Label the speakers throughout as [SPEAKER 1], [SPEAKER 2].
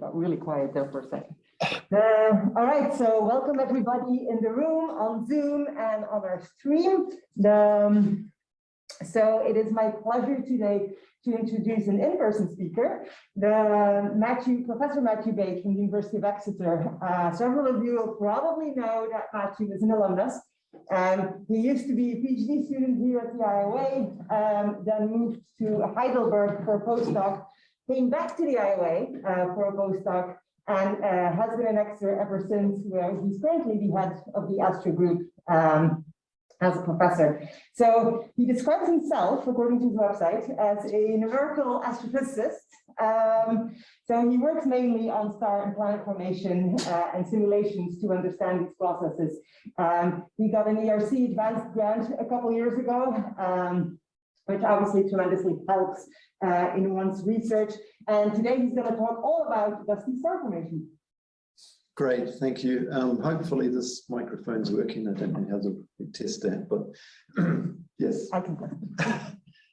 [SPEAKER 1] got really quiet there for a second. All right, so welcome everybody in the room, on Zoom and on our stream. So it is my pleasure today to introduce an in-person speaker, Professor Matthew Bate from the University of Exeter. Several of you will probably know that Matthew is an alumnus. He used to be a PhD student here at the IoA, then moved to Heidelberg for a postdoc, came back to the IoA for a postdoc, and has been an Exeter ever since, where he's currently the head of the Astro group as a professor. So he describes himself, according to his website, as a numerical astrophysicist. So he works mainly on star and planet formation and simulations to understand these processes. He got an ERC advanced grant a couple years ago, which obviously tremendously helps in one's research. And today he's going to talk all about dusty star formation.
[SPEAKER 2] Great, thank you. Hopefully this microphone's working. I don't know how to test that, but yes.
[SPEAKER 1] I can test it.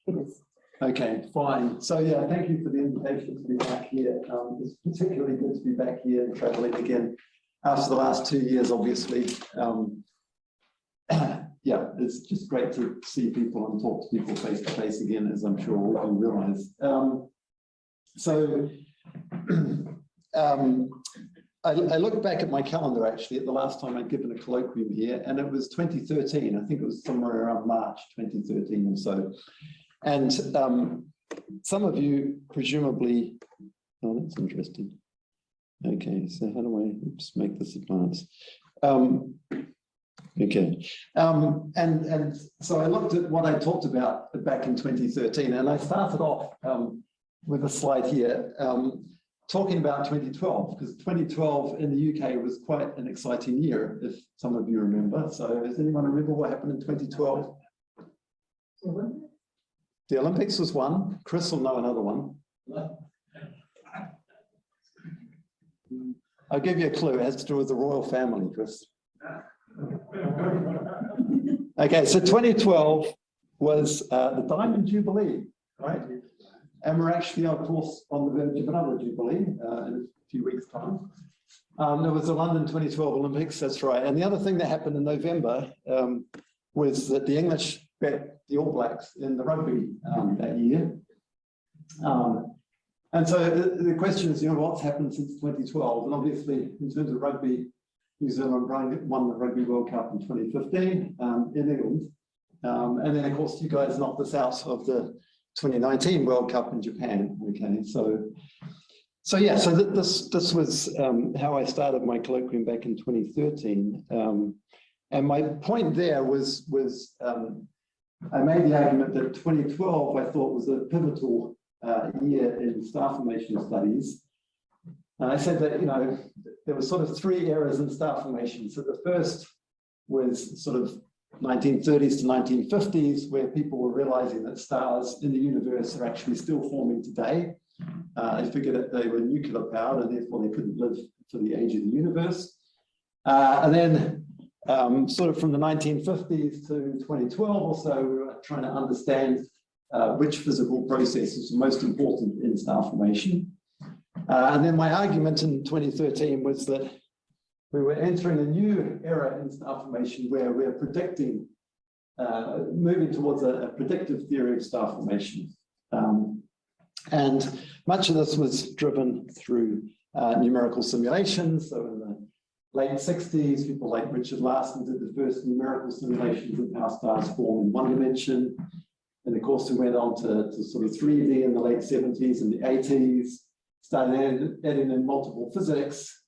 [SPEAKER 1] It is.
[SPEAKER 2] Okay, fine. So yeah, thank you for the invitation to be back here. It's particularly good to be back here and traveling again after the last 2 years, obviously. Yeah, it's just great to see people and talk to people face to face again, as I'm sure all of you realize. I looked back at my calendar actually at the last time I'd given a colloquium here, and it was 2013. I think it was somewhere around March 2013 or so. And some of you presumably, oh, that's interesting. Okay, so how do I make this advance? Okay, and so I looked at what I talked about back in 2013, and I started off with a slide here talking about 2012, because 2012 in the UK was quite an exciting year, if some of you remember. So does anyone remember what happened in 2012? The Olympics was one. Chris will know another one. I'll give you a clue. It has to do with the royal family, Chris. Okay, so 2012 was the Diamond Jubilee, right? And we're actually, of course, on the verge of another Jubilee in a few weeks' time. There was the London 2012 Olympics, that's right. And the other thing that happened in November was that the English bet the All Blacks in the rugby that year. And so the question is, you know, what's happened since 2012? And obviously, in terms of rugby, New Zealand won the Rugby World Cup in 2015 in England. And then, of course, you guys knocked us out of the 2019 World Cup in Japan. Okay, so yeah, so this was how I started my colloquium back in 2013. And my point there was I made the argument that 2012 I thought was a pivotal year in star formation studies. And I said that, you know, there were sort of 3 eras in star formation. So the first was sort of 1930s to 1950s, where people were realizing that stars in the universe are actually still forming today. They figured that they were nuclear powered and therefore they couldn't live for the age of the universe. And then sort of from the 1950s to 2012 or so, we were trying to understand which physical processes are most important in star formation. And then my argument in 2013 was that we were entering a new era in star formation where we're predicting, moving towards a predictive theory of star formation. And much of this was driven through numerical simulations. So in the late 60s, people like Richard Larson did the first numerical simulations of how stars form in 1 dimension. And of course, we went on to sort of 3D in the late 70s and the 80s, started adding in multiple physics,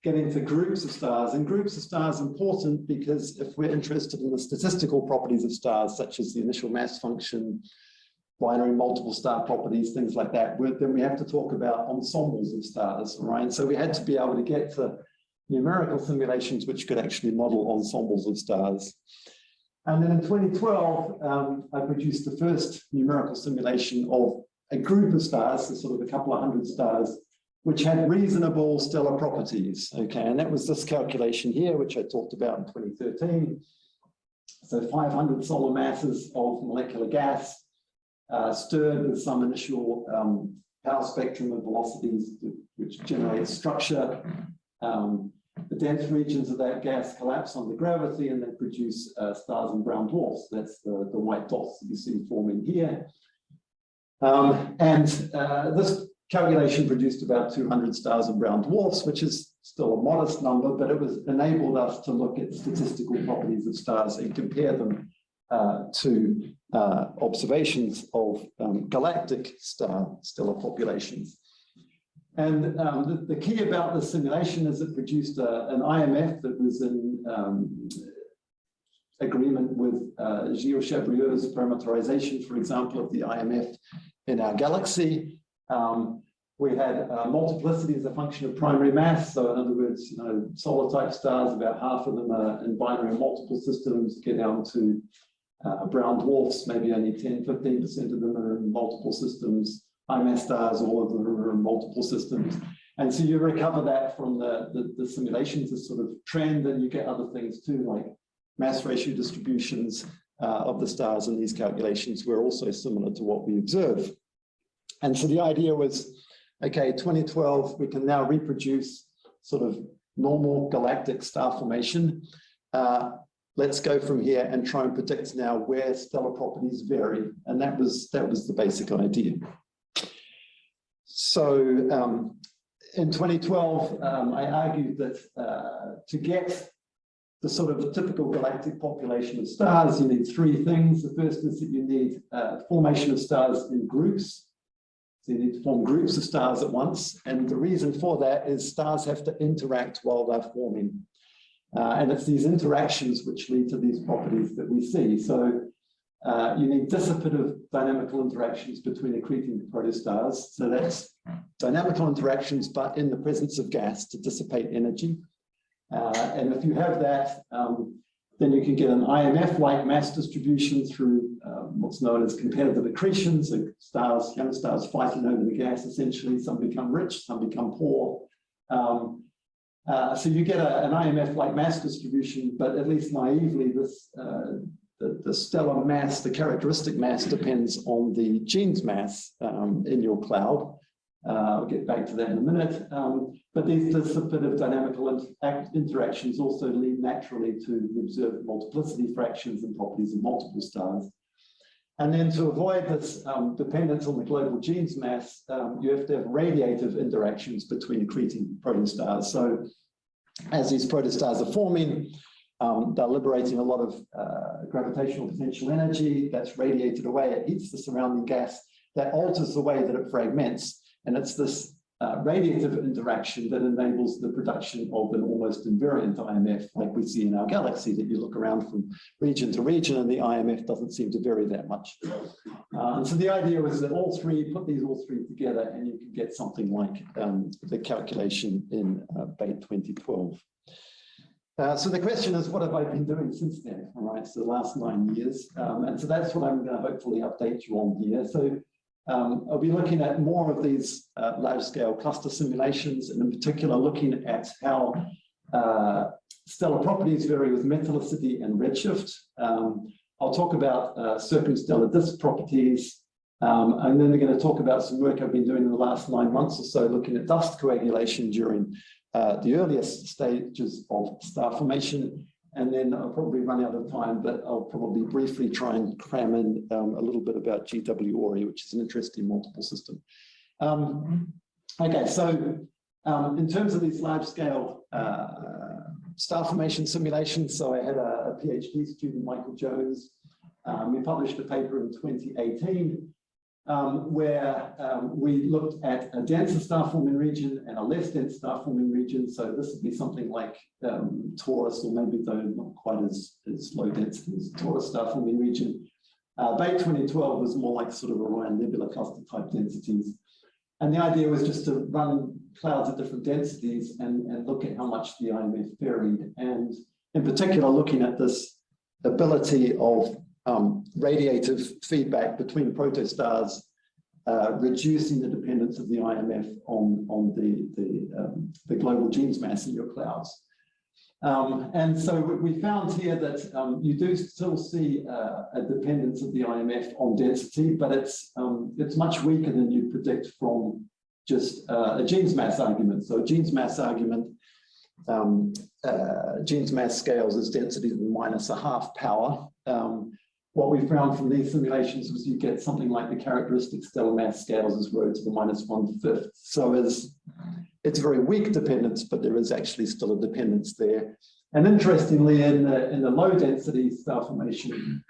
[SPEAKER 2] getting to groups of stars. And groups of stars are important because if we're interested in the statistical properties of stars, such as the initial mass function, binary multiple star properties, things like that, then we have to talk about ensembles of stars, right? So we had to be able to get to numerical simulations which could actually model ensembles of stars. And then in 2012, I produced the first numerical simulation of a group of stars, so sort of a couple of hundred stars, which had reasonable stellar properties, okay? And that was this calculation here, which I talked about in 2013. So 500 solar masses of molecular gas, stirred with some initial power spectrum and velocities, which which generates structure. The dense regions of that gas collapse under gravity and then produce stars and brown dwarfs. That's the white dots that you see forming here. This calculation produced about 200 stars and brown dwarfs, which is still a modest number, but it was enabled us to look at statistical properties of stars and compare them to observations of galactic stellar populations. And the key about this simulation is it produced an IMF that was in agreement with Gilles-Chabrieux's parameterization, for example, of the IMF in our galaxy. We had multiplicity as a function of primary mass. So in other words, solar type stars, about half of them are in binary and multiple systems, get down to brown dwarfs, maybe only 10–15% of them are in multiple systems. High mass stars, all of them are in multiple systems. And so you recover that from the simulations as sort of trend, and you get other things too, like mass ratio distributions of the stars in these calculations were also similar to what we observe. And so the idea was, okay, 2012, we can now reproduce sort of normal galactic star formation. Let's go from here and try and predict now where stellar properties vary. And that was the basic idea. So in 2012, I argued that to get the sort of typical galactic population of stars, you need three things. The first is that you need formation of stars in groups. So you need to form groups of stars at once. And the reason for that is stars have to interact while they're forming. And it's these interactions which lead to these properties that we see. So you need dissipative dynamical interactions between accreting protostars. So that's dynamical interactions, but in the presence of gas to dissipate energy. And if you have that, then you can get an IMF-like mass distribution through what's known as competitive accretion. So stars, young stars fighting over the gas, essentially. Some become rich, some become poor. So you get an IMF-like mass distribution, but at least naively, this the stellar mass, the characteristic mass depends on the gene's mass in your cloud. I'll get back to that in a minute. But these dissipative dynamical interactions also lead naturally to the observed multiplicity fractions and properties of multiple stars. And then to avoid this dependence on the global gene's mass, you have to have radiative interactions between accreting protostars. So as these protostars are forming, they're liberating a lot of gravitational potential energy that's radiated away. It heats the surrounding gas that alters the way that it fragments. And it's this radiative interaction that enables the production of an almost invariant IMF, like we see in our galaxy, that you look around from region to region and the IMF doesn't seem to vary that much. And so the idea was that put these all three together and you can get something like the calculation in Bate 2012. So the question is, what have I been doing since then? All right, so the last 9 years. And so that's what I'm going to hopefully update you on here. So I'll be looking at more of these large-scale cluster simulations, and in particular looking at how stellar properties vary with metallicity and redshift. I'll talk about circumstellar disk properties, and then we're going to talk about some work I've been doing in the last 9 months or so, looking at dust coagulation during the earliest stages of star formation. And then I'll probably run out of time, but I'll probably briefly try and cram in a little bit about GW Ori, which is an interesting multiple system. Okay, so in terms of these large-scale star formation simulations, so I had a PhD student, Michael Jones. We published a paper in 2018 where we looked at a denser star-forming region and a less dense star-forming region. So this would be something like Taurus, or maybe though not quite as low density as Taurus star-forming region. Bate 2012 was more like sort of Orion Nebula cluster type densities. And the idea was just to run clouds at different densities and look at how much the IMF varied. And in particular, looking at this ability of radiative feedback between protostars, reducing the dependence of the IMF on the global gene's mass in your clouds. And so we found here that you do still see a dependence of the IMF on density, but it's much weaker than you predict from just a Jeans mass argument. So a Jeans mass argument, Jeans mass scales as density to the -1/2 power. What we found from these simulations was you get something like the characteristic stellar mass scales as rho to the -1/5. So it's very weak dependence, but there is actually still a dependence there. And interestingly, in the low density star formation,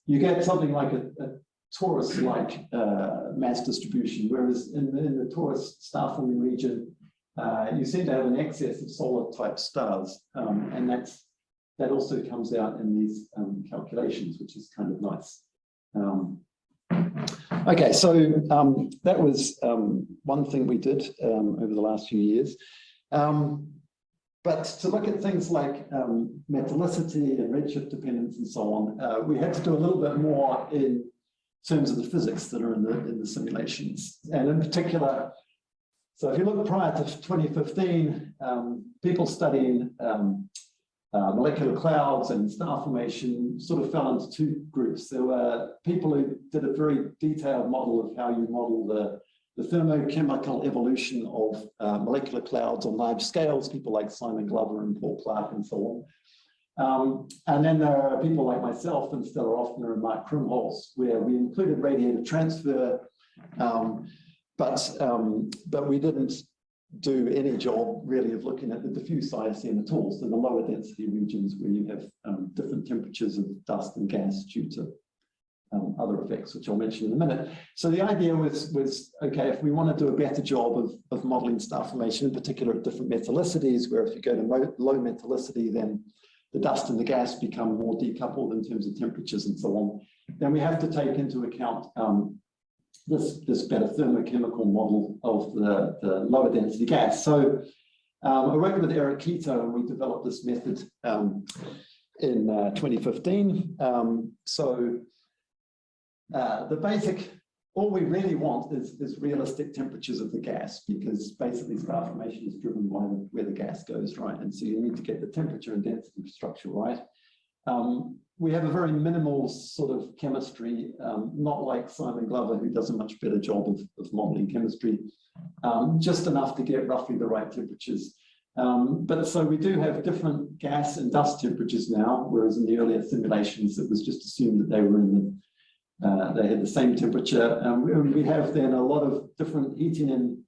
[SPEAKER 2] you get something like a torus-like mass distribution, whereas in the torus star forming region, you seem to have an excess of solar type stars, and that also comes out in these calculations, which is kind of nice. Okay, so that was one thing we did over the last few years. But to look at things like metallicity and redshift dependence and so on, we had to do a little bit more in terms of the physics that are in the simulations. And in particular, so if you look prior to 2015, people studying molecular clouds and star formation sort of fell into two groups. There were people who did a very detailed model of how you model the thermochemical evolution of molecular clouds on large scales, people like Simon Glover and Paul Clark and so on. And then there are people like myself and Stella Offner and Mark Krimholz, where we included radiative transfer, but we didn't do any job really of looking at the diffuse ISM at all, so the lower density regions where you have different temperatures of dust and gas due to other effects, which I'll mention in a minute. So the idea was okay, if we want to do a better job of modeling star formation, in particular at different metallicities, where if you go to low metallicity, then the dust and the gas become more decoupled in terms of temperatures and so on, then we have to take into account this better thermochemical model of the lower density gas. So I worked with Eric Keto and we developed this method in 2015. The basic, all we really want is realistic temperatures of the gas, because basically star formation is driven by where the gas goes, right? And so you need to get the temperature and density structure right. We have a very minimal sort of chemistry, not like Simon Glover, who does a much better job of modeling chemistry, just enough to get roughly the right temperatures. But so we do have different gas and dust temperatures now, whereas in the earlier simulations, it was just assumed that they were they had the same temperature. We have then a lot of different heating and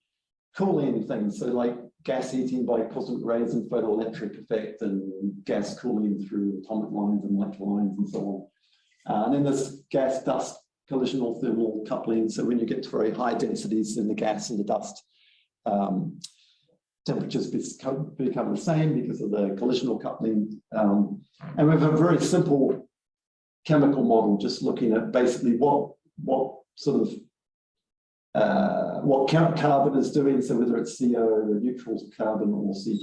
[SPEAKER 2] cooling things. So like gas heating by cosmic rays and photoelectric effect, and gas cooling through atomic lines and molecular lines and so on. And then there's gas dust collisional thermal coupling. So when you get to very high densities, then the gas and the dust temperatures become the same because of the collisional coupling. And we have a very simple chemical model, just looking at basically what sort of what carbon is doing, so whether it's CO, the neutrals carbon, or C+,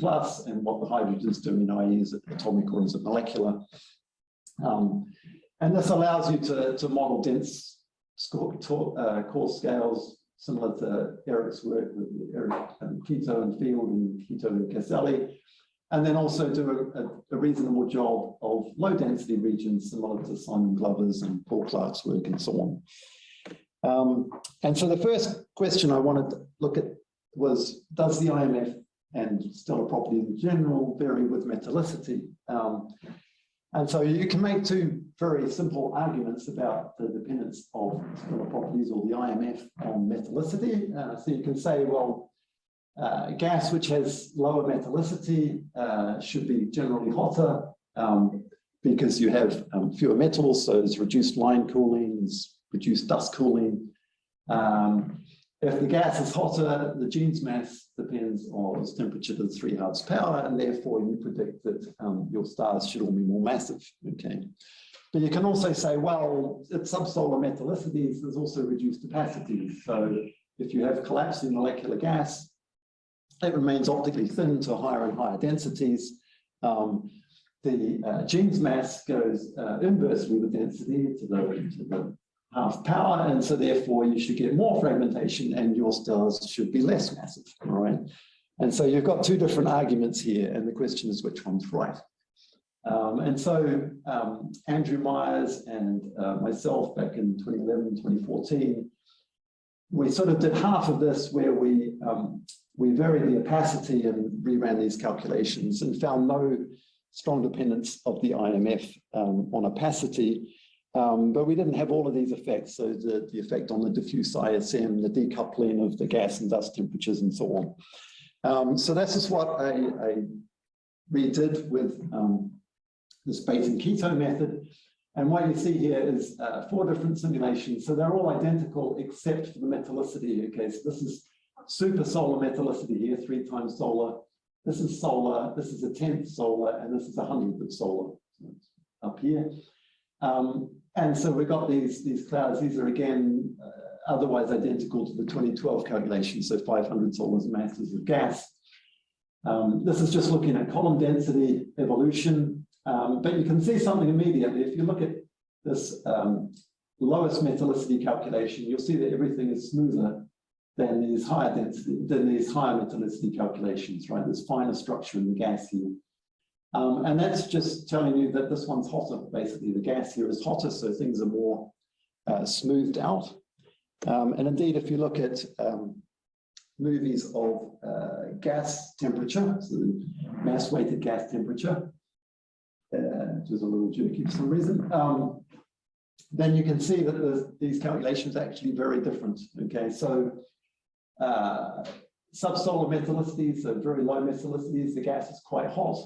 [SPEAKER 2] and what the hydrogen is doing, i.e. is it atomic or is it molecular. And this allows you to model dense core scales, similar to Eric's work with Eric Keto and Field and Keto and Caselli, and then also do a reasonable job of low density regions, similar to Simon Glover's and Paul Clark's work and so on. And so the first question I wanted to look at was, does the IMF and stellar properties in general vary with metallicity? And so you can make two very simple arguments about the dependence of stellar properties, or the IMF, on metallicity. So you can say, well, gas which has lower metallicity should be generally hotter because you have fewer metals, so there's reduced line cooling, there's reduced dust cooling. If the gas is hotter, the Jeans mass depends on its temperature to the 3/2 power, and therefore you predict that your stars should all be more massive. Okay, but you can also say, well, at subsolar metallicities, there's also reduced capacities. So if you have collapsing molecular gas, it remains optically thin to higher and higher densities. The Jeans mass goes inversely with density to the 1/2 power, and so therefore you should get more fragmentation and your stars should be less massive, all right? And so you've got two different arguments here, and the question is which one's right. And so Andrew Myers and myself back in 2011, 2014 we sort of did half of this where we varied the opacity and reran these calculations and found no strong dependence of the IMF on opacity. But we didn't have all of these effects. So the effect on the diffuse ISM, the decoupling of the gas and dust temperatures and so on. So this is what we did with this Bate and keto method. And what you see here is 4 different simulations. So they're all identical except for the metallicity. Okay, so this is super solar metallicity here, 3 times solar. This is solar, this is a 10th solar, and this is 100th of solar up here. And so we've got these clouds. These are again otherwise identical to the 2012 calculation, so 500 solar masses of gas. This is just looking at column density evolution, but you can see something immediately. If you look at this lowest metallicity calculation, you'll see that everything is smoother than these higher density, than these higher metallicity calculations, right? There's finer structure in the gas here. And that's just telling you that this one's hotter. Basically, the gas here is hotter, so things are more smoothed out. And indeed, if you look at movies of gas temperature, so mass-weighted gas temperature, which is a little jerky for some reason, then you can see that these calculations are actually very different. Okay, so subsolar metallicities, so very low metallicities, the gas is quite hot.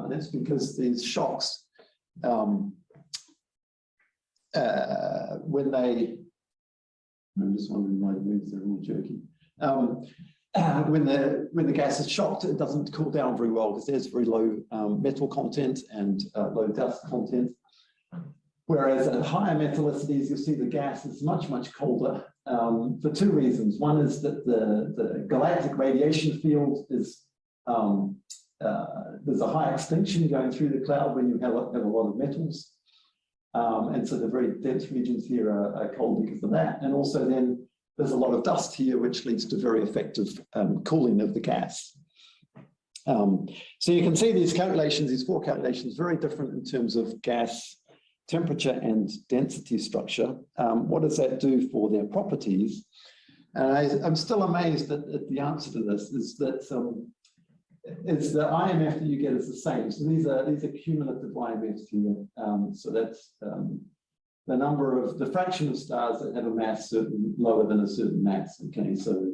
[SPEAKER 2] That's because these shocks, when they, I'm just wondering why the moves are a little jerky. When the gas is shocked, it doesn't cool down very well because there's very low metal content and low dust content. Whereas at higher metallicities, you'll see the gas is much, much colder for 2 reasons. One is that the galactic radiation field is, there's a high extinction going through the cloud when you have a lot of metals. And so the very dense regions here are cold because of that. And also then there's a lot of dust here, which leads to very effective cooling of the gas. So you can see these calculations, these 4 calculations, very different in terms of gas temperature and density structure. What does that do for their properties? And I'm still amazed at the answer to this, is that it's the IMF that you get is the same. So these are cumulative IMFs here. So that's the number of, the fraction of stars that have a mass lower than a certain mass. Okay, so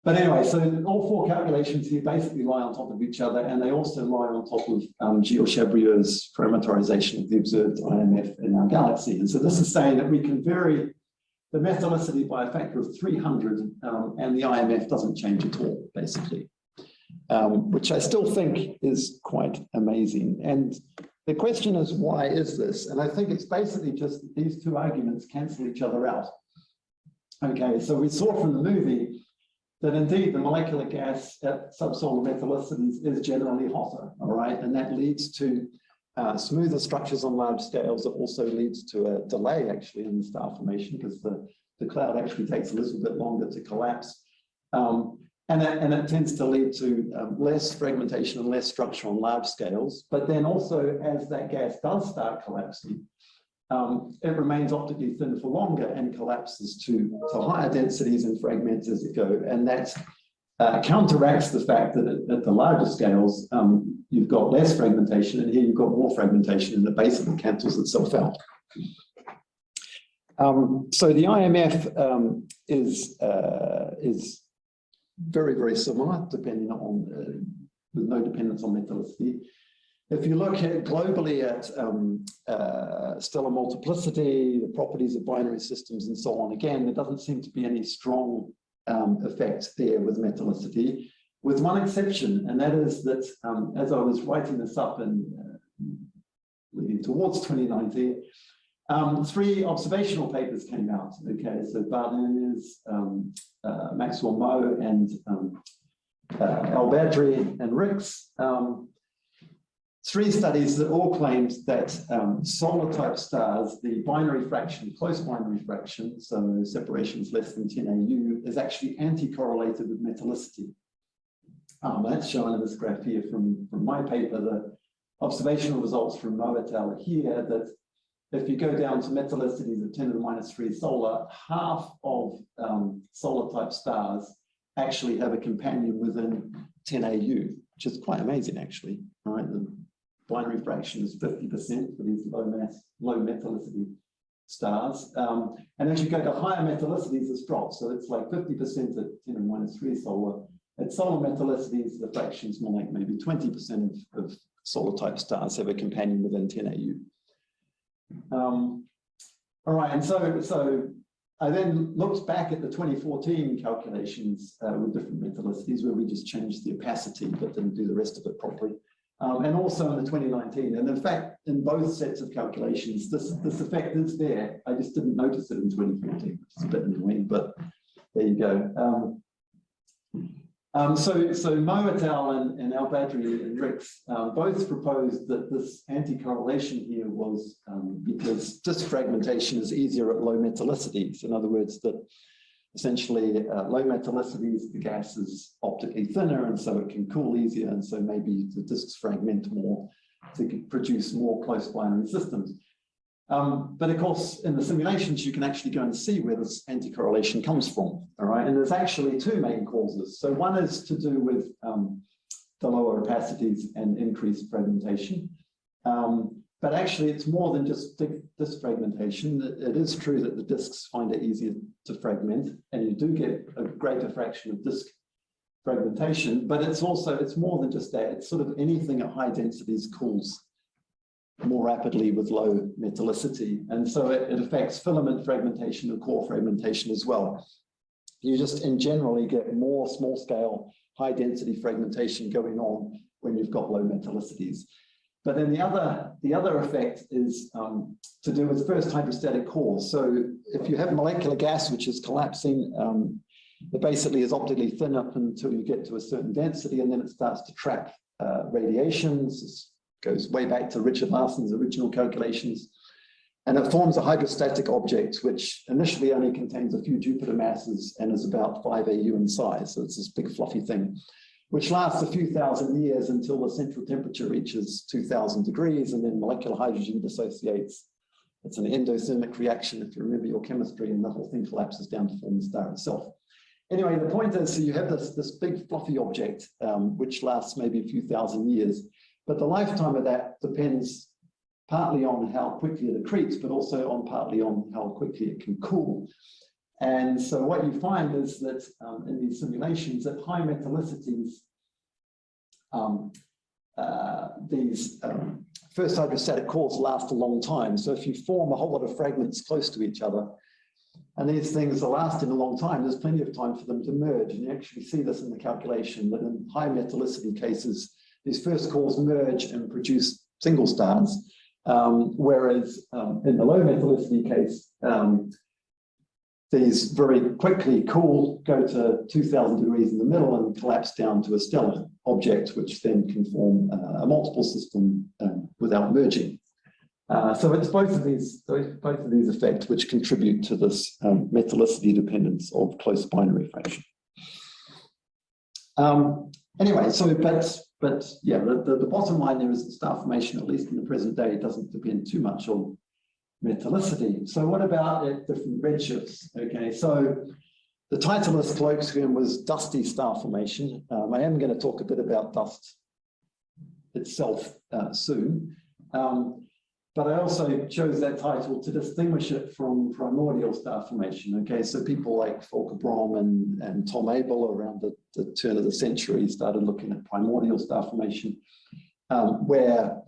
[SPEAKER 2] but anyway, so all 4 calculations here basically lie on top of each other, and they also lie on top of Gilles-Chabrieux's parameterization of the observed IMF in our galaxy. And so this is saying that we can vary the metallicity by a factor of 300, and the IMF doesn't change at all, basically, which I still think is quite amazing. And the question is, why is this? And I think it's basically just that these 2 arguments cancel each other out. Okay, so we saw from the movie that indeed the molecular gas at subsolar metallicities is generally hotter, all right? And that leads to smoother structures on large scales. It also leads to a delay actually in the star formation because the cloud actually takes a little bit longer to collapse. And it tends to lead to less fragmentation and less structure on large scales. But then also as that gas does start collapsing, it remains optically thin for longer and collapses to higher densities and fragments as it goes. And that counteracts the fact that at the larger scales, you've got less fragmentation, and here you've got more fragmentation, and it basically cancels itself out. So the IMF is very, very similar, depending on, with no dependence on metallicity. If you look at globally at stellar multiplicity, the properties of binary systems and so on, again, there doesn't seem to be any strong effect there with metallicity, with one exception, and that is that as I was writing this up and leading towards 2019, 3 observational papers came out. Okay, so Barnes, Maxwell Moe, and Al-Badri and Ricks. 3 studies that all claimed that solar type stars, the binary fraction, close binary fraction, so separations less than 10 AU, is actually anti-correlated with metallicity. That's shown in this graph here from my paper. The observational results from Moe et al. Here, that if you go down to metallicities of 10 to the minus 3 solar, half of solar type stars actually have a companion within 10 AU, which is quite amazing actually, right? The binary fraction is 50% for these low metallicity stars. And as you go to higher metallicities, this drops. So it's like 50% at 10 to the minus 3 solar. At solar metallicities, the fraction is more like maybe 20% of solar type stars have a companion within 10 AU. All right, and so I then looked back at the 2014 calculations with different metallicities where we just changed the opacity but didn't do the rest of it properly. And also in the 2019, and in fact, in both sets of calculations, this effect is there. I just didn't notice it in 2014, which is a bit annoying, but there you go. So Mo et al. And Al Badri and Rix both proposed that this anti-correlation here was because disk fragmentation is easier at low metallicities. In other words, that essentially low metallicities, the gas is optically thinner, and so it can cool easier, and so maybe the disks fragment more to produce more close binary systems. But of course, in the simulations, you can actually go and see where this anti-correlation comes from, all right? And there's actually two main causes. So one is to do with the lower opacities and increased fragmentation. But actually, it's more than just disk fragmentation. It is true that the disks find it easier to fragment, and you do get a greater fraction of disk fragmentation, but it's more than just that. It's sort of anything at high densities cools more rapidly with low metallicity. And so it affects filament fragmentation and core fragmentation as well. You just in generally get more small scale, high density fragmentation going on when you've got low metallicities. But then the other effect is to do with first hydrostatic cores. So if you have molecular gas which is collapsing, it basically is optically thin up until you get to a certain density, and then it starts to trap radiations. This goes way back to Richard Larson's original calculations. And it forms a hydrostatic object, which initially only contains a few Jupiter masses and is about 5 AU in size. So it's this big fluffy thing, which lasts a few thousand years until the central temperature reaches 2000 degrees, and then molecular hydrogen dissociates. It's an endothermic reaction, if you remember your chemistry, and the whole thing collapses down to form the star itself. Anyway, the point is, so you have this big fluffy object, which lasts maybe a few thousand years, but the lifetime of that depends partly on how quickly it accretes, but also partly on how quickly it can cool. And so what you find is that in these simulations at high metallicities, these first hydrostatic cores last a long time. So if you form a whole lot of fragments close to each other, and these things are lasting a long time, there's plenty of time for them to merge. And you actually see this in the calculation that in high metallicity cases, these first cores merge and produce single stars. Whereas in the low metallicity case, these very quickly cool, go to 2000 degrees in the middle and collapse down to a stellar object, which then can form a multiple system without merging. So it's both of these effects which contribute to this metallicity dependence of close binary fraction. Anyway, so but yeah, the bottom line there is that star formation, at least in the present day, doesn't depend too much on metallicity. So what about at different redshifts? Okay, so the title of this colloquium was Dusty Star Formation. I am going to talk a bit about dust itself soon. But I also chose that title to distinguish it from primordial star formation. Okay, so people like Volker Brom and Tom Abel around the turn of the century started looking at primordial star formation, where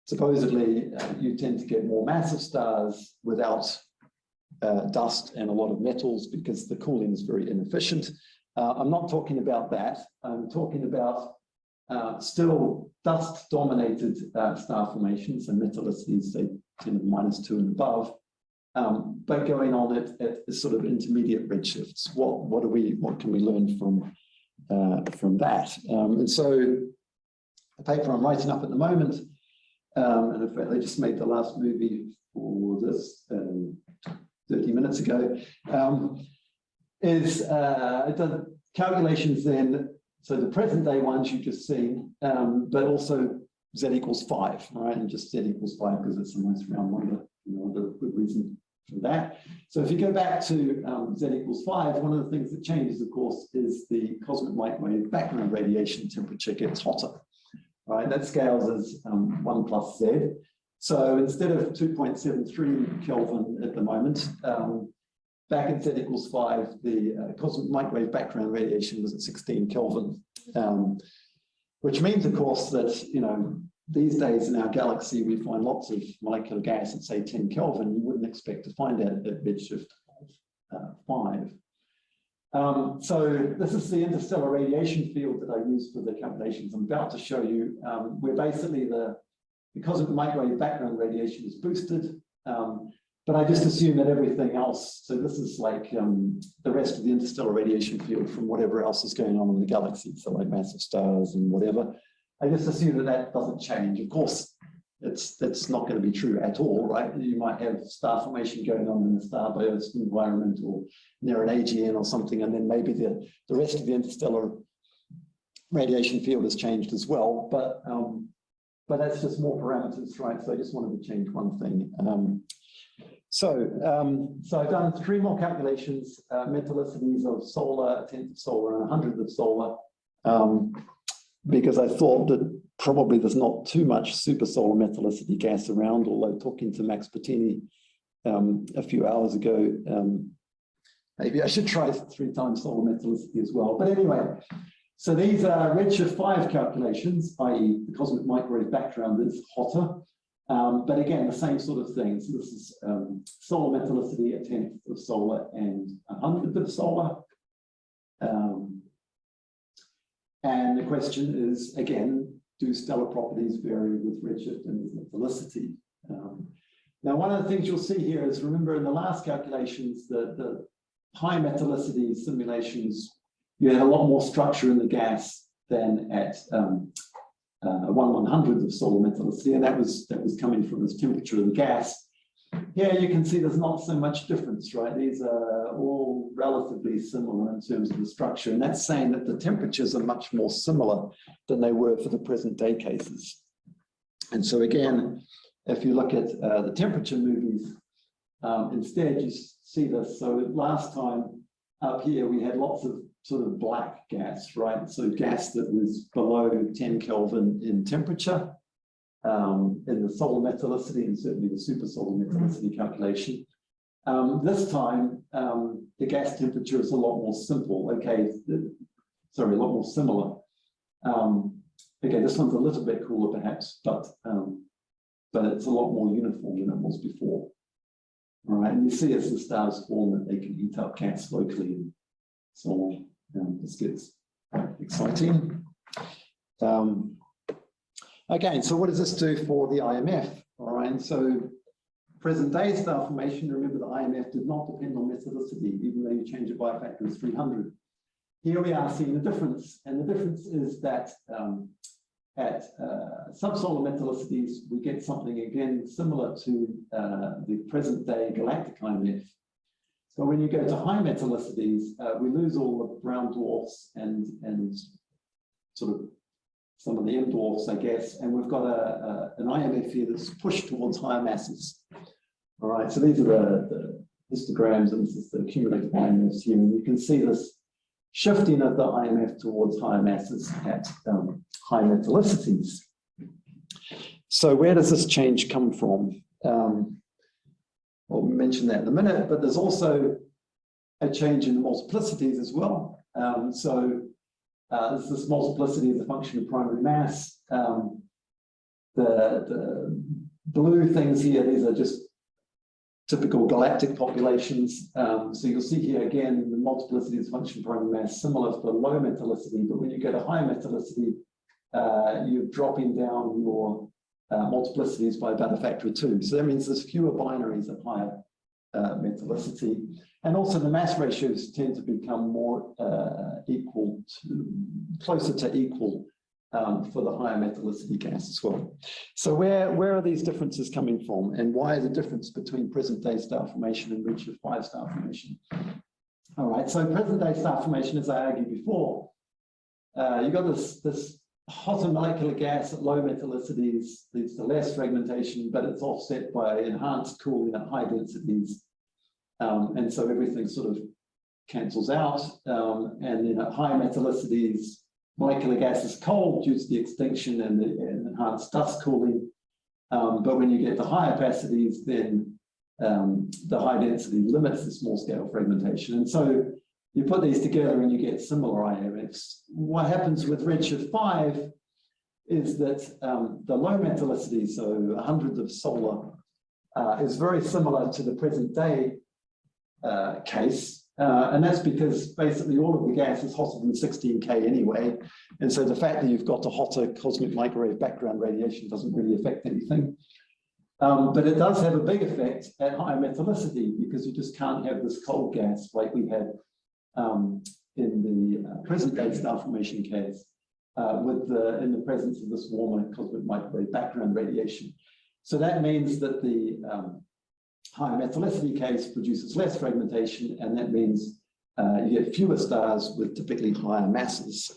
[SPEAKER 2] supposedly you tend to get more massive stars without dust and a lot of metals because the cooling is very inefficient. I'm not talking about that. I'm talking about still dust-dominated star formations and metallicities, say 10 to the minus 2 and above, but going on at sort of intermediate redshifts. What can we learn from that? And so a paper I'm writing up at the moment, and in fact, they just made the last movie for this 30 minutes ago, is the calculations then. So the present day ones you've just seen, but also Z equals 5, all right, and just Z equals 5 because it's the most round number. The good reason for that. So if you go back to Z equals 5, one of the things that changes, of course, is the cosmic microwave background radiation temperature gets hotter. All right, that scales as 1 plus Z. So instead of 2.73 Kelvin at the moment, back at Z equals 5, the cosmic microwave background radiation was at 16 Kelvin, which means, of course, that, these days in our galaxy, we find lots of molecular gas at, say, 10 Kelvin. You wouldn't expect to find that at redshift of 5. So this is the interstellar radiation field that I used for the calculations I'm about to show you, where basically the cosmic microwave background radiation is boosted. But I just assume that everything else, so this is like the rest of the interstellar radiation field from whatever else is going on in the galaxy, so like massive stars and whatever. I just assume that that doesn't change. Of course, that's not going to be true at all, right? You might have star formation going on in a star-burst environment or near an AGN or something, and then maybe the rest of the interstellar radiation field has changed as well. But that's just more parameters, right? So I just wanted to change one thing. So I've done 3 more calculations, metallicities of solar, a tenth of solar, and 100th of solar, because I thought that probably there's not too much supersolar metallicity gas around, although talking to Max Bettini a few hours ago, maybe I should try 3 times solar metallicity as well. But anyway, so these are redshift 5 calculations, i.e. the cosmic microwave background is hotter. But again, the same sort of thing. So this is solar metallicity, a tenth of solar and 100th of solar. And the question is, again, do stellar properties vary with redshift and metallicity? Now, one of the things you'll see here is, remember in the last calculations, the high metallicity simulations, you had a lot more structure in the gas than at 1/100th of solar metallicity, and that was coming from this temperature of the gas. Here you can see there's not so much difference, right? These are all relatively similar in terms of the structure, and that's saying that the temperatures are much more similar than they were for the present day cases. And so again, if you look at the temperature movies, instead you see this. So last time up here we had lots of sort of black gas, right? So gas that was below 10 Kelvin in temperature, in the solar metallicity and certainly the super solar metallicity calculation. This time, the gas temperature is a lot more simple. Okay, sorry, a lot more similar. Okay, this one's a little bit cooler perhaps, but it's a lot more uniform than it was before. All right, and you see as the stars form that they can heat up gas locally and so on. This gets exciting. Okay, so what does this do for the IMF? All right, so present day star formation, remember the IMF did not depend on metallicity, even though you change it by a factor of 300. Here we are seeing a difference, and the difference is that at subsolar metallicities, we get something again similar to the present day galactic IMF. So when you go to high metallicities, we lose all the brown dwarfs and sort of some of the M dwarfs, I guess, and we've got an IMF here that's pushed towards higher masses. All right, so these are the histograms, and this is the cumulative IMFs here, and you can see this shifting of the IMF towards higher masses at high metallicities. So where does this change come from? We'll mention that in a minute, but there's also a change in the multiplicities as well. This multiplicity is a function of primary mass. The blue things here, these are just typical galactic populations. So you'll see here again, the multiplicity is a function of primary mass, similar for low metallicity, but when you go to high metallicity, you're dropping down your multiplicities by about a factor of 2. So that means there's fewer binaries at higher metallicity. And also the mass ratios tend to become more closer to equal for the higher metallicity gas as well. So where are these differences coming from, and why is the difference between present day star formation and redshift 5 star formation? All right, so present day star formation, as I argued before, you've got this hotter molecular gas at low metallicities leads to less fragmentation, but it's offset by enhanced cooling at high densities. And so everything sort of cancels out. And then at high metallicities, molecular gas is cold due to the extinction and the enhanced dust cooling. But when you get to higher capacities, then the high density limits the small scale fragmentation. And so you put these together and you get similar IMFs. What happens with redshift 5 is that the low metallicity, so hundreds of solar, is very similar to the present day case. And that's because basically all of the gas is hotter than 16K anyway. And so the fact that you've got a hotter cosmic microwave background radiation doesn't really affect anything. But it does have a big effect at higher metallicity because you just can't have this cold gas like we had in the present day star formation case in the presence of this warmer cosmic microwave background radiation. So that means that the high metallicity case produces less fragmentation, and that means you get fewer stars with typically higher masses.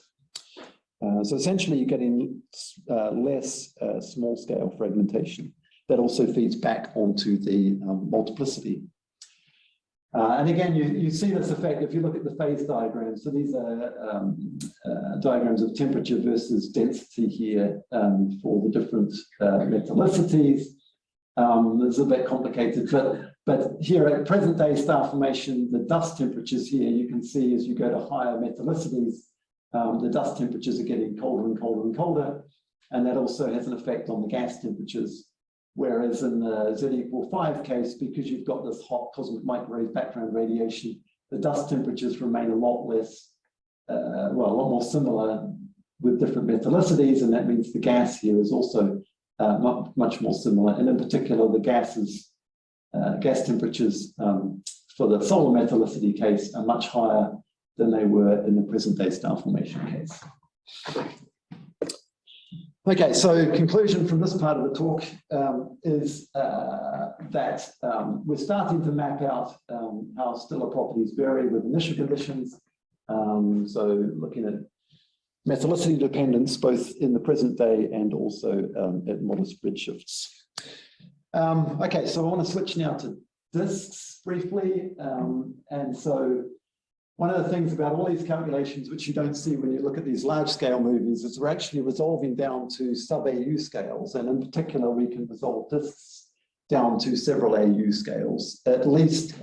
[SPEAKER 2] So essentially you're getting less small scale fragmentation. That also feeds back onto the multiplicity. And again, you see this effect if you look at the phase diagrams. So these are diagrams of temperature versus density here for the different metallicities. It's a bit complicated, but here at present day star formation, the dust temperatures here, you can see as you go to higher metallicities, the dust temperatures are getting colder and colder and colder. And that also has an effect on the gas temperatures. Whereas in the Z=5 case, because you've got this hot cosmic microwave background radiation, the dust temperatures remain a lot less, a lot more similar with different metallicities, and that means the gas here is also much more similar. And in particular, the gas temperatures for the solar metallicity case are much higher than they were in the present day star formation case. Okay, so conclusion from this part of the talk is that we're starting to map out how stellar properties vary with initial conditions. So looking at metallicity dependence, both in the present day and also at modest redshifts. Okay, so I want to switch now to disks briefly. And so one of the things about all these calculations, which you don't see when you look at these large scale movies, is we're actually resolving down to sub-AU scales. And in particular, we can resolve disks down to several AU scales, at least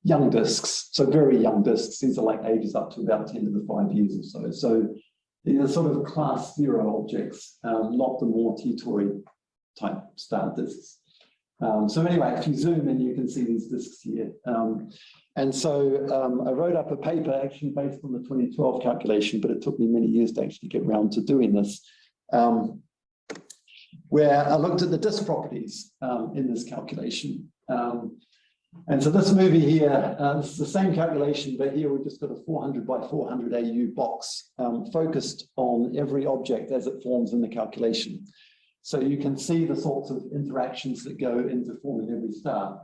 [SPEAKER 2] young disks. So very young disks. These are like ages up to about 10 to the 5 years or so. So these are sort of class 0 objects, not the more T-Tauri type star disks. So anyway, if you zoom in, you can see these disks here. And so I wrote up a paper actually based on the 2012 calculation, but it took me many years to actually get around to doing this, where I looked at the disk properties in this calculation. And so this movie here, this is the same calculation, but here we've just got a 400 by 400 AU box focused on every object as it forms in the calculation. So you can see the sorts of interactions that go into forming every star.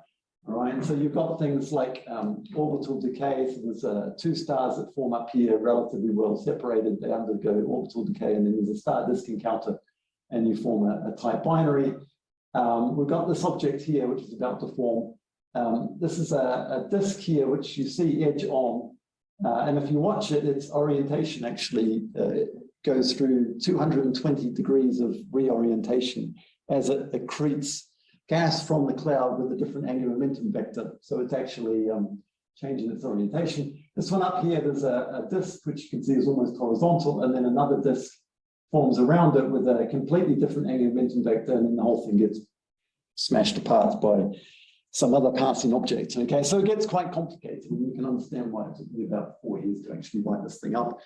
[SPEAKER 2] All right, and so you've got things like orbital decay. So there's 2 stars that form up here, relatively well separated. They undergo orbital decay, and then there's a star disk encounter, and you form a type binary. We've got this object here, which is about to form. This is a disk here, which you see edge on. And if you watch it, its orientation actually goes through 220 degrees of reorientation as it accretes gas from the cloud with a different angular momentum vector. So it's actually changing its orientation. This one up here, there's a disk, which you can see is almost horizontal, and then another disk forms around it with a completely different angular momentum vector, and then the whole thing gets smashed apart by some other passing object. Okay, so it gets quite complicated, and you can understand why it took me about 4 years to actually write this thing up.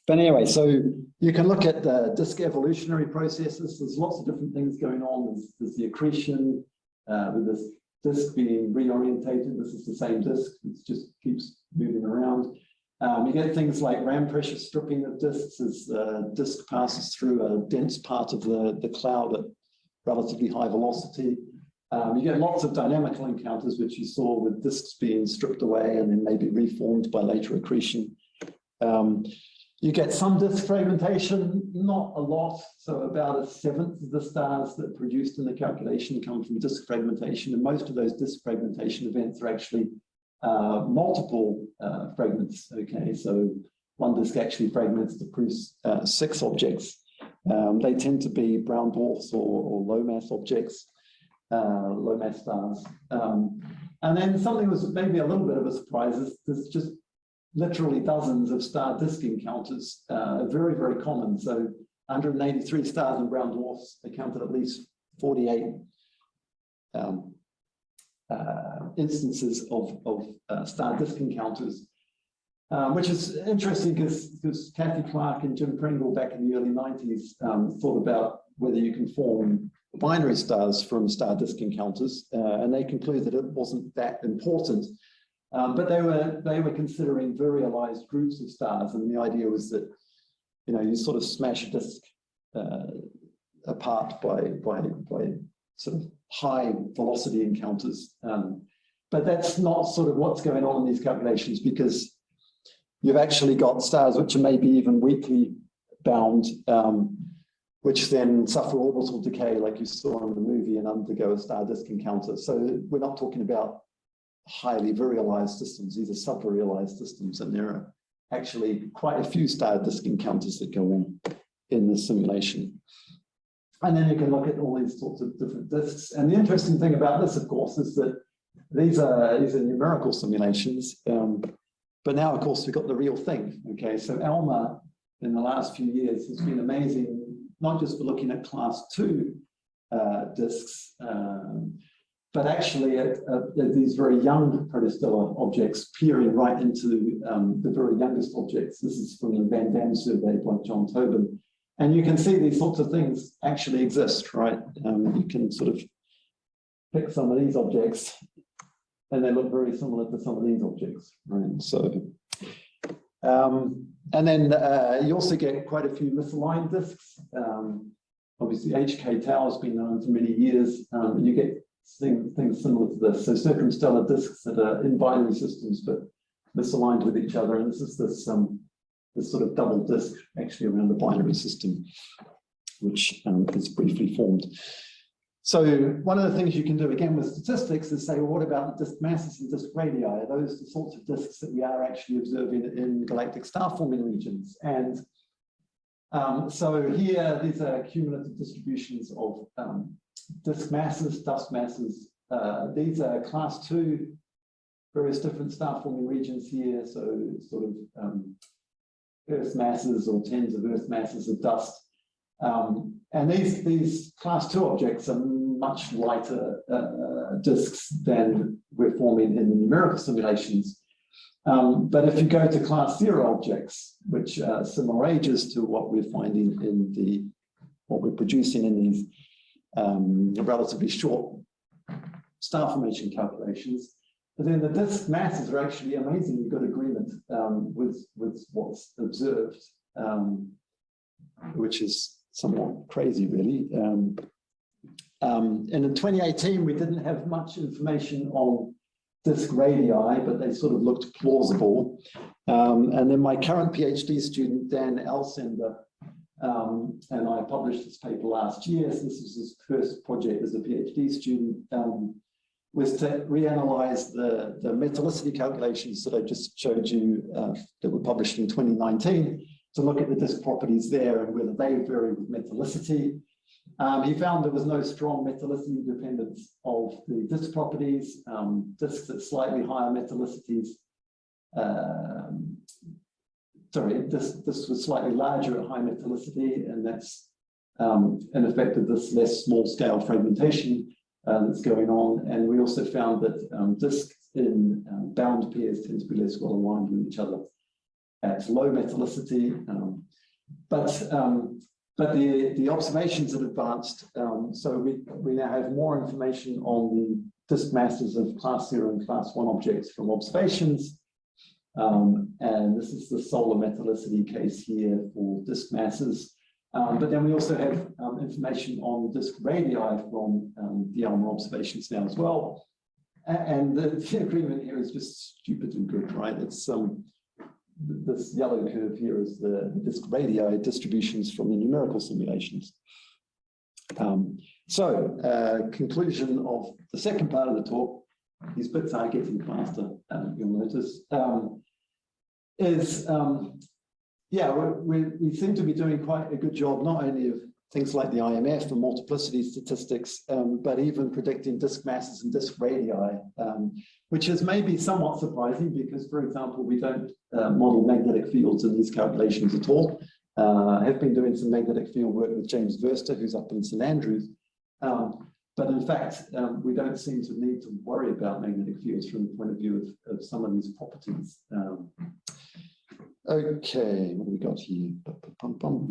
[SPEAKER 2] But anyway, so you can look at the disk evolutionary processes. There's lots of different things going on. There's the accretion with this disk being reorientated. This is the same disk. It just keeps moving around. You get things like ram pressure stripping of disks as the disk passes through a dense part of the cloud at relatively high velocity. You get lots of dynamical encounters, which you saw with disks being stripped away and then maybe reformed by later accretion. You get some disk fragmentation, not a lot. So about 1/7 of the stars that are produced in the calculation come from disk fragmentation. And most of those disk fragmentation events are actually multiple fragments. Okay, so one disk actually fragments to produce 6 objects. They tend to be brown dwarfs or low mass objects, low mass stars. And then something was maybe a little bit of a surprise is there's just literally dozens of star disk encounters, very, very common. So 183 stars and brown dwarfs accounted at least 48 instances of star disk encounters, which is interesting because Kathy Clark and Jim Pringle back in the early 90s thought about whether you can form binary stars from star disk encounters, and they concluded that it wasn't that important. But they were considering virialized groups of stars, and the idea was that you sort of smash a disk apart by sort of high velocity encounters. But that's not sort of what's going on in these calculations, because you've actually got stars which are maybe even weakly bound, which then suffer orbital decay like you saw in the movie and undergo a star disk encounter. So we're not talking about highly virialized systems. These are sub-virialized systems, and there are actually quite a few star disk encounters that go on in the simulation. And then you can look at all these sorts of different disks. And the interesting thing about this, of course, is that these are numerical simulations. But now, of course, we've got the real thing. Okay, so ALMA in the last few years has been amazing, not just for looking at class 2 disks, but actually at these very young protostellar objects peering right into the very youngest objects. This is from the Van Dam survey by John Tobin. And you can see these sorts of things actually exist, right? You can sort of pick some of these objects and they look very similar to some of these objects, right? So, and then you also get quite a few misaligned disks. Obviously, HK tau has been known for many years, and you get things similar to this. So circumstellar disks that are in binary systems but misaligned with each other, and this is this sort of double disk actually around the binary system, which is briefly formed. So one of the things you can do again with statistics is say, well, what about the disk masses and disk radii? Are those the sorts of disks that we are actually observing in galactic star forming regions? And so here, these are cumulative distributions of disk masses, dust masses. These are class 2, various different star forming regions here. So sort of Earth masses or tens of Earth masses of dust. And these class 2 objects are much lighter disks than we're forming in the numerical simulations. But if you go to class 0 objects, which are similar ages to what we're finding in what we're producing in these relatively short star formation calculations, but then the disk masses are actually amazingly good agreement with what's observed, which is somewhat crazy, really. And in 2018, we didn't have much information on disk radii, but they sort of looked plausible. And then my current PhD student, Dan Alcender, and I published this paper last year, so this was his first project as a PhD student, was to reanalyze the metallicity calculations that I just showed you that were published in 2019, to look at the disk properties there and whether they vary with metallicity. He found there was no disks properties. Disks at slightly higher metallicities, this was slightly larger at high metallicity, and that's an effect of this less small scale fragmentation that's going on. And we also found that disks in bound pairs tend to be less well aligned with each other at low metallicity. But the observations have advanced, so we now have more information on the disk masses of class 0 and class 1 objects from observations. And this is the solar metallicity case here for disk masses. But then we also have information on disk radii from the ALMA observations now as well. And the agreement here is just stupidly good, right? It's this yellow curve here is the disk radii distributions from the numerical simulations. Conclusion of the second part of the talk, these bits are getting faster, you'll notice, we seem to be doing quite a good job, not only of things like the IMF and multiplicity statistics, but even predicting disk masses and disk radii, which is maybe somewhat surprising because, for example, we don't model magnetic fields in these calculations at all. I have been doing some magnetic field work with James Verster, who's up in St Andrews. But in fact, we don't seem to need to worry about magnetic fields from the point of view of some of these properties. Okay, what have we got here?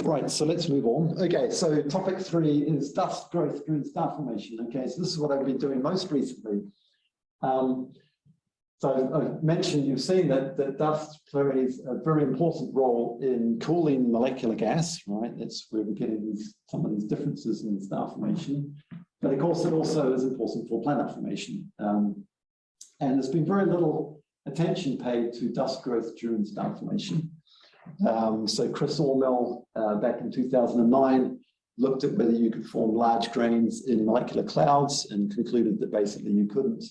[SPEAKER 2] Right, so let's move on. Okay, so topic 3 is dust growth during star formation. Okay, so this is what I've been doing most recently. So I've mentioned, you've seen that dust plays a very important role in cooling molecular gas, right? That's where we're getting some of these differences in star formation. But of course, it also is important for planet formation. And there's been very little attention paid to dust growth during star formation. So Chris Ormel, back in 2009, looked at whether you could form large grains in molecular clouds and concluded that basically you couldn't,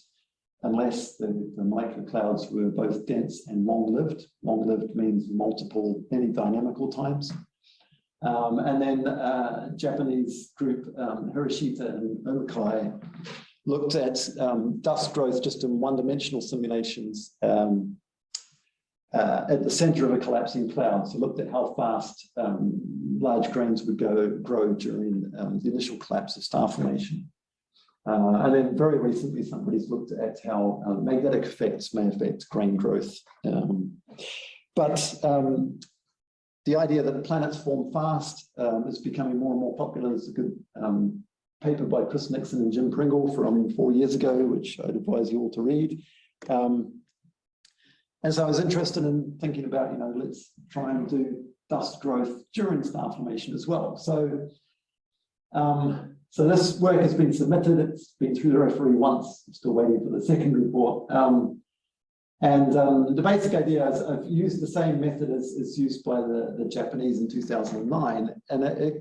[SPEAKER 2] unless the molecular clouds were both dense and long-lived. Long-lived means multiple, many dynamical times. And then Japanese group, Hiroshita and Omakai, looked at dust growth just in one-dimensional simulations at the center of a collapsing cloud. So looked at how fast large grains would grow during the initial collapse of star formation. And then very recently, somebody's looked at how magnetic effects may affect grain growth. The idea that planets form fast is becoming more and more popular. There's a good paper by Chris Nixon and Jim Pringle from 4 years ago, which I'd advise you all to read. And so I was interested in thinking about, let's try and do dust growth during star formation as well. So this work has been submitted. It's been through the referee once. I'm still waiting for the second report. The basic idea is I've used the same method as used by the Japanese in 2009. And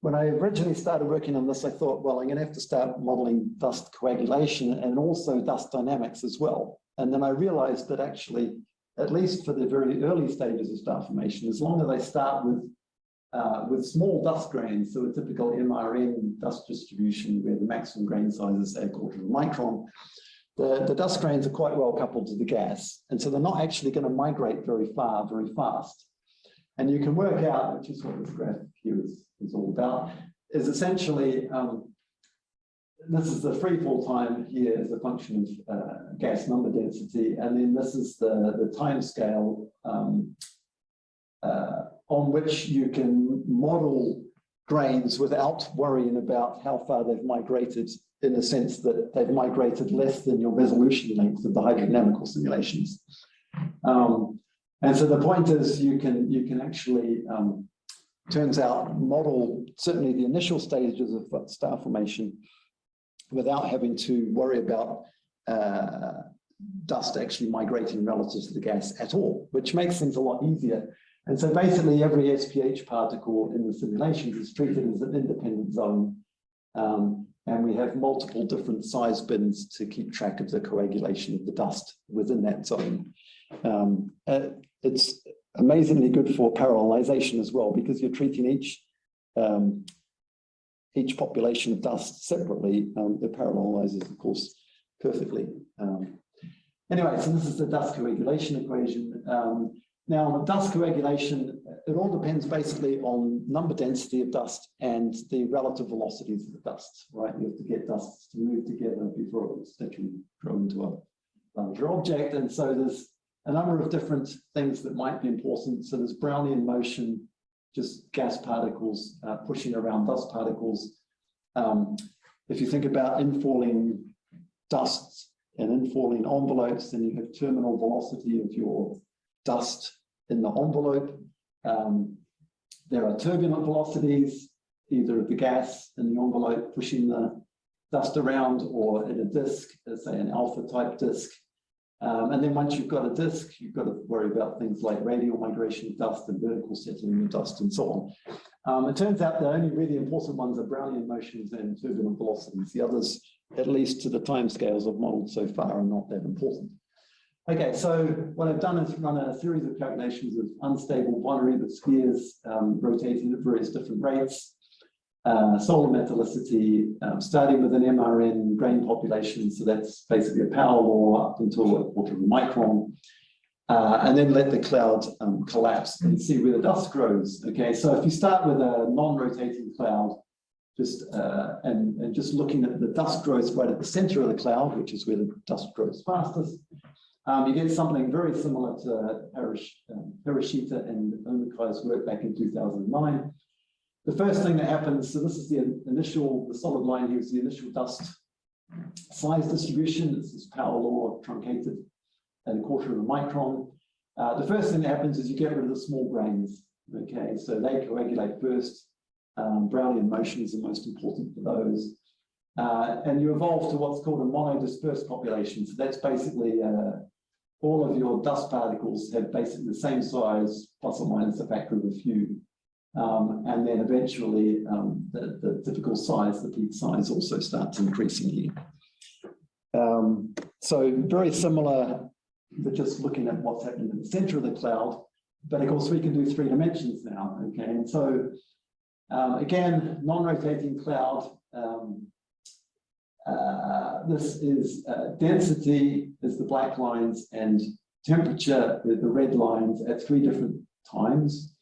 [SPEAKER 2] when I originally started working on this, I thought, well, I'm going to have to start modeling dust coagulation and also dust dynamics as well. And then I realized that actually, at least for the very early stages of star formation, as long as I start with small dust grains, so a typical MRN dust distribution where the maximum grain size is, say, a quarter of a micron, the dust grains are quite well coupled to the gas. And so they're not actually going to migrate very far, very fast. And you can work out, which is what this graph here is all about, is essentially, this is the free fall time here as a function of gas number density. And then this is the time scale on which you can model grains without worrying about how far they've migrated, in the sense that they've migrated less than your resolution length of the hydrodynamical simulations. And so the point is you can actually, turns out, model certainly the initial stages of star formation without having to worry about dust actually migrating relative to the gas at all, which makes things a lot easier. And so basically every SPH particle in the simulations is treated as an independent zone. And we have multiple different size bins to keep track of the coagulation of the dust within that zone. It's amazingly good for parallelization as well, because you're treating each population of dust separately. It parallelizes, of course, perfectly. Anyway, so this is the dust coagulation equation. Now, dust coagulation, it all depends basically on number density of dust and the relative velocities of the dust, right? You have to get dust to move together before it's actually grow into a larger object. And so there's a number of different things that might be important. So there's Brownian motion, just gas particles pushing around dust particles. If you think about infalling dust and infalling envelopes, then you have terminal velocity of your dust in the envelope. There are turbulent velocities, either of the gas in the envelope pushing the dust around, or in a disk, say an alpha type disk. And then once you've got a disk, you've got to worry about things like radial migration of dust and vertical settling of dust and so on. It turns out the only really important ones are Brownian motions and turbulent velocities. The others, at least to the timescales I've modeled so far, are not that important. Okay, so what I've done is run a series of calculations of unstable binary with spheres rotating at various different rates, solar metallicity, starting with an MRN grain population, so that's basically a power law up until a quarter of a micron, and then let the cloud collapse and see where the dust grows. Okay, so if you start with a non-rotating cloud, just looking at the dust growth right at the center of the cloud, which is where the dust grows fastest, you get something very similar to Hiroshita and Omikai's work back in 2009. The first thing that happens, so this is the solid line here is the initial dust size distribution. This is power law truncated at a quarter of a micron. The first thing that happens is you get rid of the small grains. Okay, so they coagulate first. Brownian motion is the most important for those. And you evolve to what's called a monodispersed population. So that's basically all of your dust particles have basically the same size, plus or minus a factor of a few. And then eventually the typical size, the peak size, also starts increasing here. So very similar to just looking at what's happening in the center of the cloud, but of course we can do 3 dimensions now. Okay, and so again, non-rotating cloud. This is density is the black lines and temperature, the red lines at 3 different times.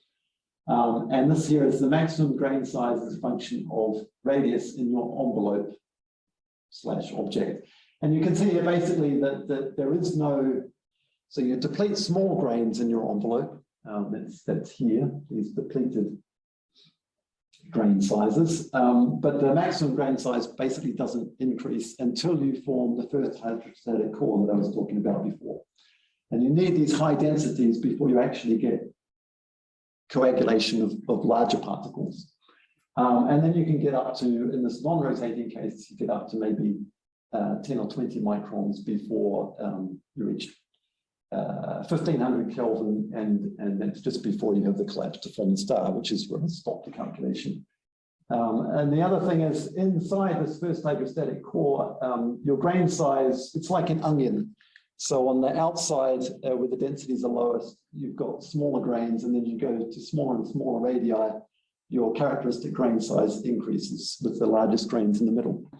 [SPEAKER 2] And this here is the maximum grain size as a function of radius in your envelope / object. And you can see here basically that there is no, so you deplete small grains in your envelope. That's here, these depleted grain sizes, but the maximum grain size basically doesn't increase until you form the first hydrostatic core that I was talking about before. And you need these high densities before you actually get coagulation of larger particles. And then you can get up to, in this non-rotating case, you get up to maybe 10 or 20 microns before you reach 1500 Kelvin, and that's just before you have the collapse to form the star, which is where I stopped the calculation. And the other thing is, inside this first hydrostatic core, your grain size, it's like an onion. So on the outside, where the densities are lowest, you've got smaller grains, and then you go to smaller and smaller radii, your characteristic grain size increases with the largest grains in the middle.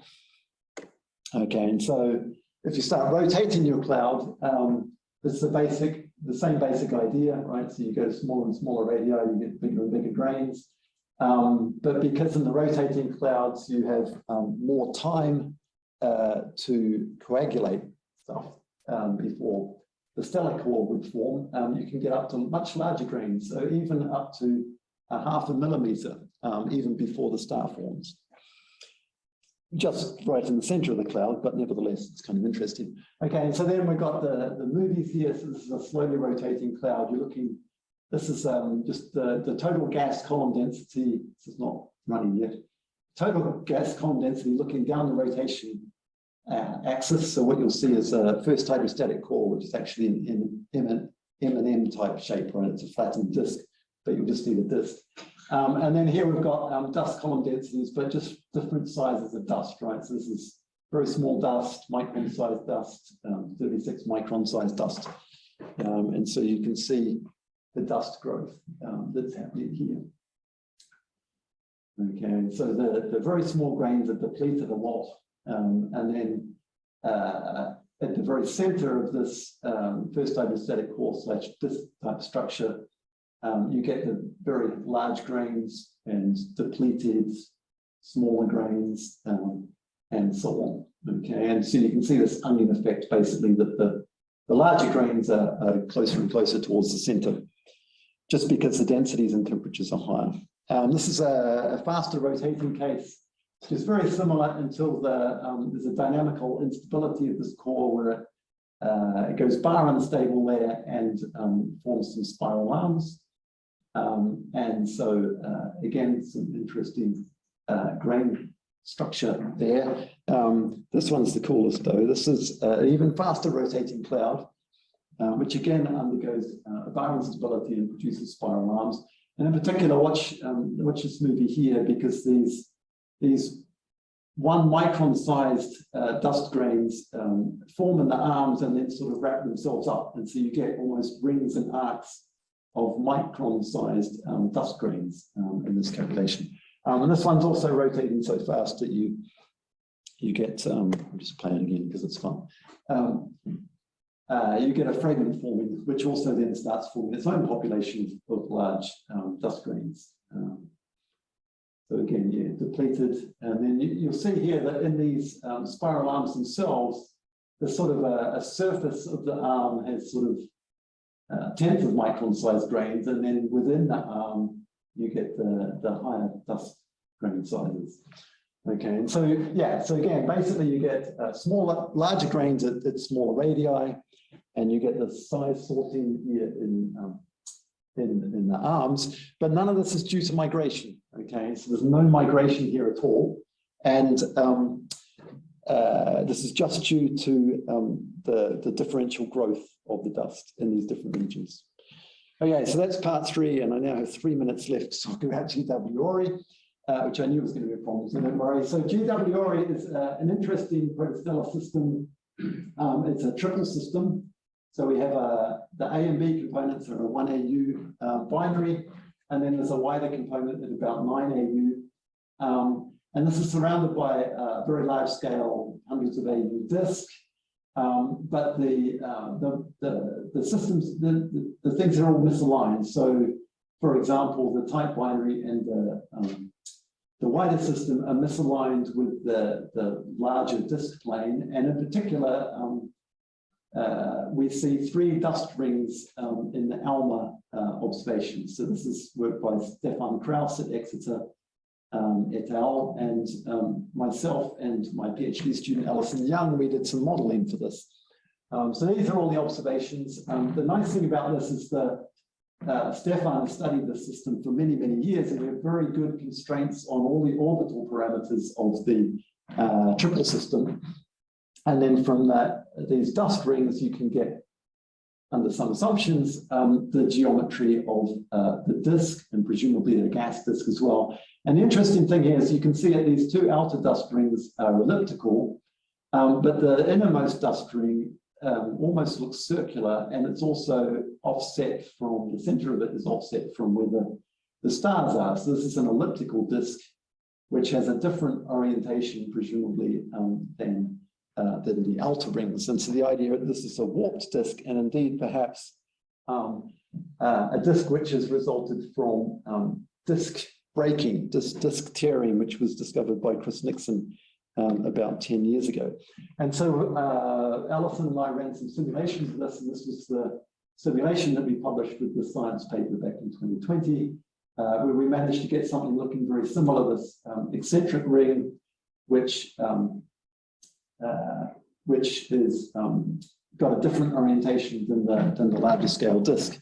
[SPEAKER 2] Okay, and so if you start rotating your cloud, it's the same basic idea, right? So you go to smaller and smaller radii, you get bigger and bigger grains. But because in the rotating clouds, you have more time to coagulate stuff before the stellar core would form, you can get up to much larger grains, so even up to 0.5 millimeter, even before the star forms. Just right in the center of the cloud, but nevertheless, it's kind of interesting. Okay, so then we've got the movies here. So this is a slowly rotating cloud. You're looking, this is just the total gas column density. This is not running yet. Total gas column density looking down the rotation axis. So what you'll see is a first hydrostatic core, which is actually in M&M type shape, right? It's a flattened disk, but you'll just need a disk. And then here we've got dust column densities, but just different sizes of dust, right? So this is very small dust, micron sized dust, 36 micron sized dust. And so you can see the dust growth that's happening here. Okay, so the very small grains are depleted a lot. And then at the very center of this first hydrostatic core / disk type structure, you get the very large grains and depleted smaller grains and so on. Okay, and so you can see this onion effect, basically, that the larger grains are closer and closer towards the center, just because the densities and temperatures are higher. This is a faster rotating case, which is very similar until there's a dynamical instability of this core where it goes bar unstable there and forms some spiral arms. And so again, some interesting grain structure there. This one's the coolest though. This is an even faster rotating cloud, which again undergoes Byron stability and produces spiral arms. And in particular, watch this movie here, because these 1 micron sized dust grains form in the arms and then sort of wrap themselves up. And so you get almost rings and arcs of micron sized dust grains in this calculation. And this one's also rotating so fast that you get, I'm just playing again because it's fun. You get a fragment forming, which also then starts forming its own population of large dust grains. So again, yeah, depleted. And then you'll see here that in these spiral arms themselves, there's sort of a surface of the arm has sort of tenth of micron sized grains, and then within the arm, you get the higher dust grain sizes. Okay, and so, yeah, so again, basically you get larger grains at smaller radii, and you get the size sorting here in the arms, but none of this is due to migration. Okay, so there's no migration here at all, and this is just due to the differential growth of the dust in these different regions. Okay, so that's part 3, and I now have 3 minutes left to talk about GW Ori, which I knew was going to be a problem, so don't worry. So GW Ori is an interesting protostellar system. It's a triple system. So we have the A and B components are a 1 AU binary, and then there's a wider component at about 9 AU. And this is surrounded by a very large scale, hundreds of AU disk. But the systems, the things are all misaligned. So, for example, the type binary and the wider system are misaligned with the larger disk plane, and in particular, we see 3 dust rings in the ALMA observation. So this is work by Stefan Kraus at Exeter et al. And myself and my PhD student, Alison Young, we did some modeling for this. So these are all the observations. The nice thing about this is that Stefan has studied the system for many, many years, and we have very good constraints on all the orbital parameters of the triple system. And then from these dust rings, you can get, under some assumptions, the geometry of the disk, and presumably the gas disk as well. And the interesting thing here is you can see that these 2 outer dust rings are elliptical, but the innermost dust ring almost looks circular, and it's also offset from, the center of it is offset from where the stars are. So this is an elliptical disk, which has a different orientation, presumably, than the outer rings. And so the idea that this is a warped disk, and indeed perhaps a disk which has resulted from disk breaking, disk tearing, which was discovered by Chris Nixon about 10 years ago. And so Alison and I ran some simulations of this, and this was the simulation that we published with the science paper back in 2020, where we managed to get something looking very similar, this eccentric ring, which is got a different orientation than the larger scale disk.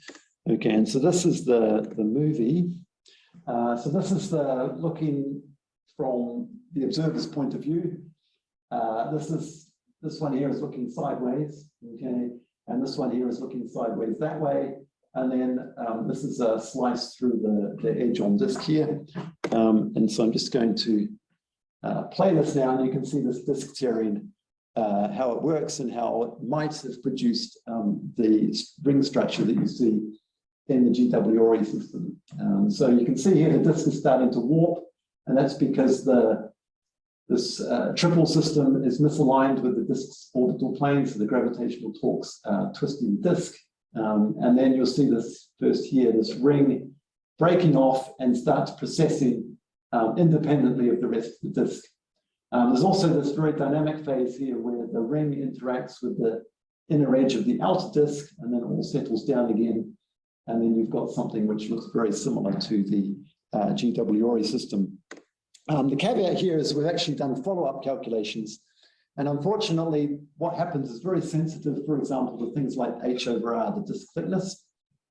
[SPEAKER 2] Okay, and so this is the movie. So this is looking from the observer's point of view. This one here is looking sideways, okay, and this one here is looking sideways that way, and then this is a slice through the edge on disk here, and so I'm just going to play this now, and you can see this disk tearing, how it works and how it might have produced the ring structure that you see in the GW Ori system. So you can see here the disk is starting to warp, and that's because this triple system is misaligned with the disk's orbital plane, so the gravitational torque's twisting the disk. And then you'll see this first here, this ring breaking off and starts processing independently of the rest of the disk. There's also this very dynamic phase here where the ring interacts with the inner edge of the outer disk, and then it all settles down again. And then you've got something which looks very similar to the GW Ori system. The caveat here is we've actually done follow-up calculations, and unfortunately what happens is very sensitive, for example, to things like H over R, the disk thickness.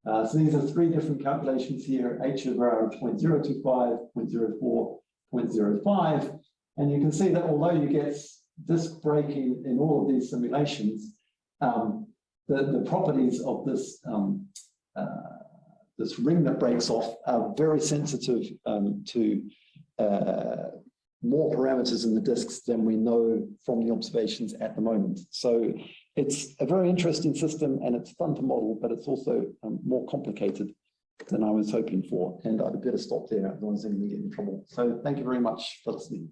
[SPEAKER 2] So these are 3 different calculations here, H over R of 0.025, 0.04, 0.05, and you can see that although you get disk breaking in all of these simulations, the properties of this this ring that breaks off are very sensitive to more parameters in the disks than we know from the observations at the moment. So it's a very interesting system and it's fun to model, but it's also more complicated than I was hoping for. And I'd better stop there, otherwise I'm going to get in trouble. So thank you very much for listening.